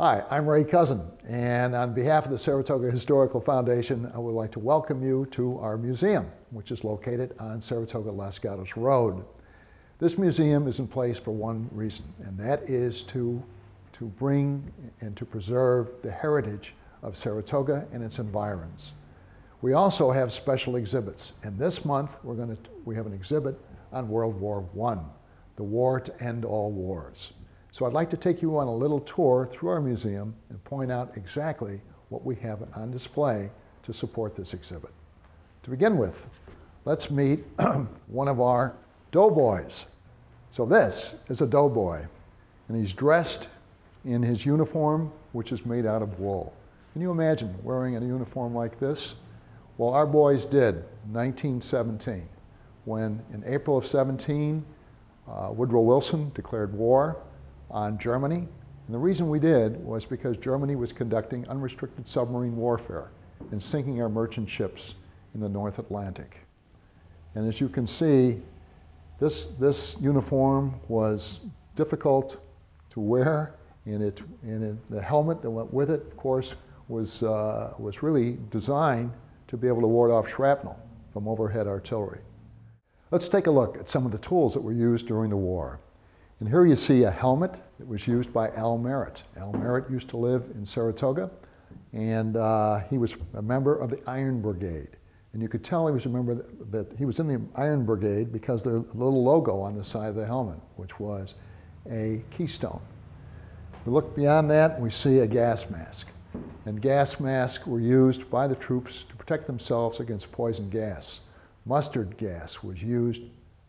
Hi, I'm Ray Cousin, and on behalf of the Saratoga Historical Foundation, I would like to welcome you to our museum, which is located on Saratoga-Los Gatos Road. This museum is in place for one reason, and that is to bring and to preserve the heritage of Saratoga and its environs. We also have special exhibits, and this month we have an exhibit on World War I, the war to end all wars. So I'd like to take you on a little tour through our museum and point out exactly what we have on display to support this exhibit. To begin with, let's meet one of our doughboys. So this is a doughboy, and he's dressed in his uniform, which is made out of wool. Can you imagine wearing a uniform like this? Well, our boys did in 1917, when in April of 17, Woodrow Wilson declared war on Germany. And the reason we did was because Germany was conducting unrestricted submarine warfare and sinking our merchant ships in the North Atlantic. And as you can see, this uniform was difficult to wear, and the helmet that went with it, of course, was really designed to be able to ward off shrapnel from overhead artillery. Let's take a look at some of the tools that were used during the war. And here you see a helmet that was used by Al Merritt. Al Merritt used to live in Saratoga, and he was a member of the Iron Brigade. And you could tell he was a member that he was in the Iron Brigade because there's a little logo on the side of the helmet, which was a keystone. We look beyond that, we see a gas mask. And gas masks were used by the troops to protect themselves against poison gas. Mustard gas was used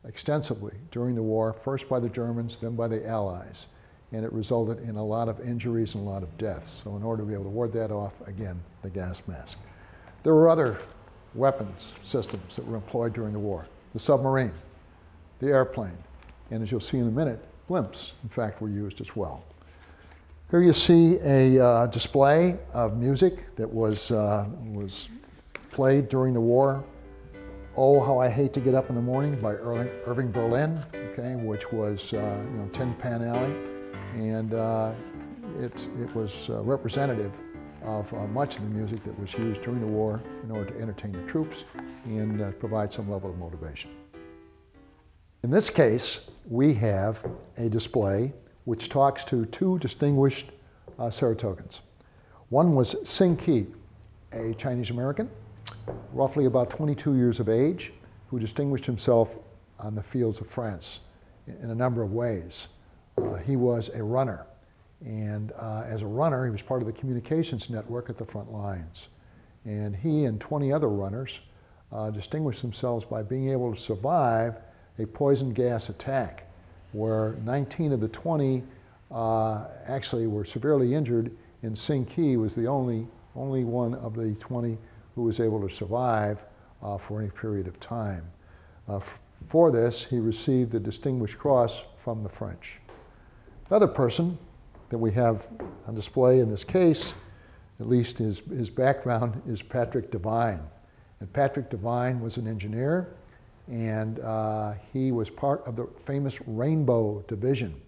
extensively during the war, first by the Germans, then by the Allies. And it resulted in a lot of injuries and a lot of deaths. So in order to be able to ward that off, again, the gas mask. There were other weapons systems that were employed during the war. The submarine, the airplane, and as you'll see in a minute, blimps, in fact, were used as well. Here you see a display of music that was played during the war. Oh, How I Hate to Get Up in the Morning by Irving Berlin, okay, which was Tin Pan Alley, and it was representative of much of the music that was used during the war in order to entertain the troops and provide some level of motivation. In this case, we have a display which talks to two distinguished Saratogans. One was Sing Ki, a Chinese American, roughly about 22 years of age, who distinguished himself on the fields of France in a number of ways. He was a runner, and as a runner, he was part of the communications network at the front lines. And he and 20 other runners distinguished themselves by being able to survive a poison gas attack, where 19 of the 20 actually were severely injured, and Sing Ki was the only one of the 20 who was able to survive for any period of time. For this, he received the Distinguished Cross from the French. Another person that we have on display in this case, at least his background, is Patrick Devine. And Patrick Devine was an engineer, and he was part of the famous Rainbow Division.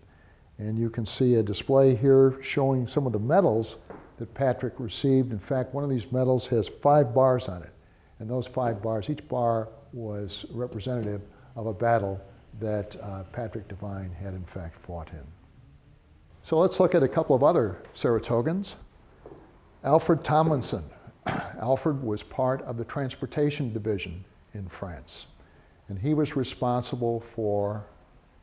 And you can see a display here showing some of the medals that Patrick received. In fact, one of these medals has 5 bars on it. And those 5 bars, each bar was representative of a battle that Patrick Devine had in fact fought in. So let's look at a couple of other Saratogans. Alfred Tomlinson. Alfred was part of the Transportation Division in France. And he was responsible for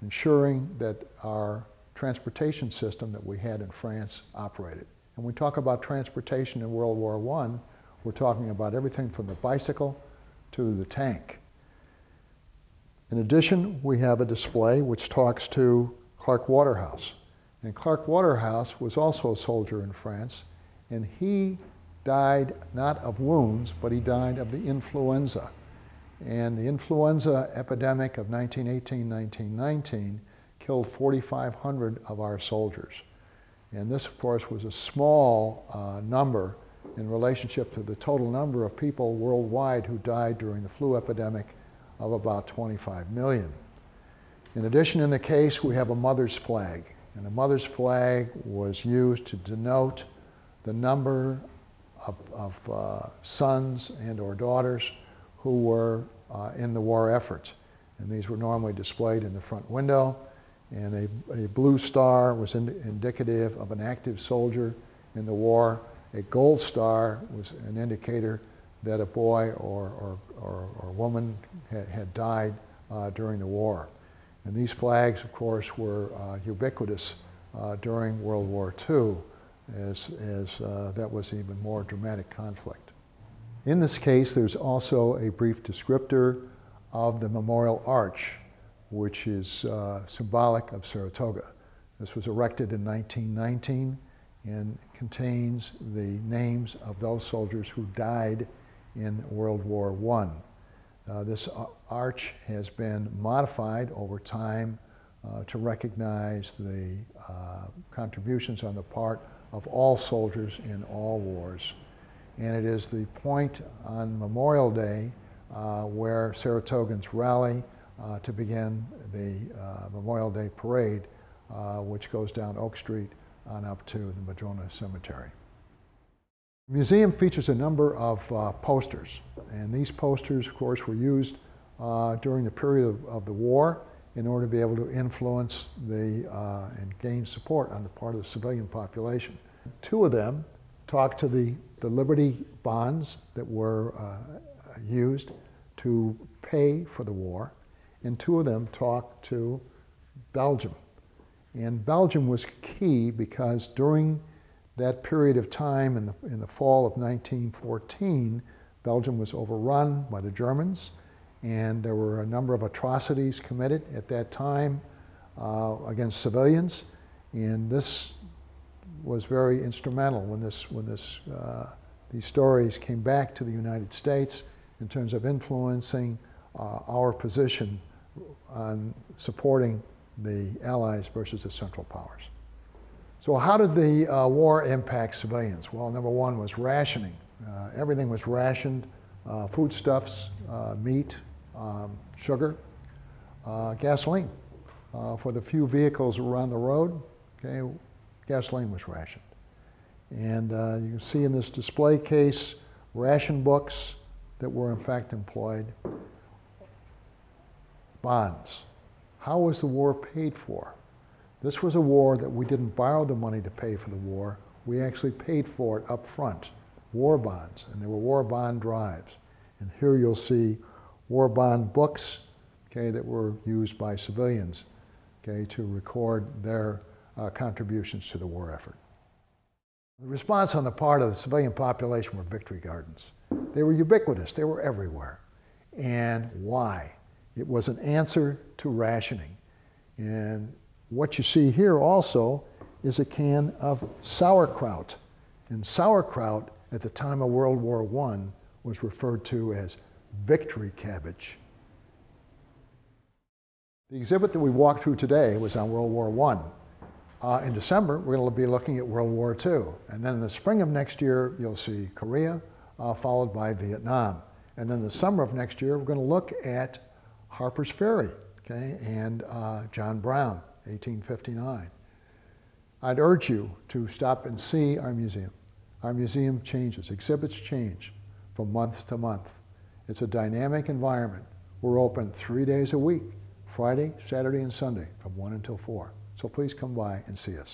ensuring that our transportation system that we had in France operated. And when we talk about transportation in World War I, we're talking about everything from the bicycle to the tank. In addition, we have a display which talks to Clarke Waterhouse. And Clarke Waterhouse was also a soldier in France, and he died not of wounds, but he died of the influenza. And the influenza epidemic of 1918-1919 killed 4,500 of our soldiers. And this, of course, was a small number in relationship to the total number of people worldwide who died during the flu epidemic of about 25 million. In addition, in the case, we have a mother's flag. And the mother's flag was used to denote the number of sons and or daughters who were in the war effort. And these were normally displayed in the front window. And a blue star was indicative of an active soldier in the war. A gold star was an indicator that a boy or woman had died during the war. And these flags, of course, were ubiquitous during World War II, as that was even more dramatic conflict. In this case, there's also a brief descriptor of the memorial arch, which is symbolic of Saratoga. This was erected in 1919 and contains the names of those soldiers who died in World War I. This arch has been modified over time to recognize the contributions on the part of all soldiers in all wars. And it is the point on Memorial Day where Saratogans rally to begin the Memorial Day Parade, which goes down Oak Street on up to the Madrona Cemetery. The museum features a number of posters, and these posters, of course, were used during the period of the war in order to be able to influence and gain support on the part of the civilian population. Two of them talk to the Liberty bonds that were used to pay for the war, and two of them talk to Belgium. And Belgium was key because during that period of time in the fall of 1914, Belgium was overrun by the Germans, and there were a number of atrocities committed at that time against civilians, and this was very instrumental when these stories came back to the United States in terms of influencing our position on supporting the Allies versus the Central Powers. So how did the war impact civilians? Well, number one was rationing. Everything was rationed: foodstuffs, meat, sugar, gasoline. For the few vehicles around the road, okay, gasoline was rationed. And you can see in this display case ration books that were in fact employed. Bonds. How was the war paid for? This was a war that we didn't borrow the money to pay for the war. We actually paid for it up front. War bonds, and there were war bond drives. And here you'll see war bond books, okay, that were used by civilians, okay, to record their contributions to the war effort. The response on the part of the civilian population were victory gardens. They were ubiquitous. They were everywhere. And why? It was an answer to rationing. And what you see here also is a can of sauerkraut. And sauerkraut at the time of World War I was referred to as victory cabbage. The exhibit that we walked through today was on World War I. In December, we're going to be looking at World War II. And then in the spring of next year, you'll see Korea, followed by Vietnam. And then the summer of next year, we're going to look at Harper's Ferry, okay, and John Brown, 1859. I'd urge you to stop and see our museum. Our museum changes, exhibits change from month to month. It's a dynamic environment. We're open 3 days a week, Friday, Saturday, and Sunday, from 1 until 4. So please come by and see us.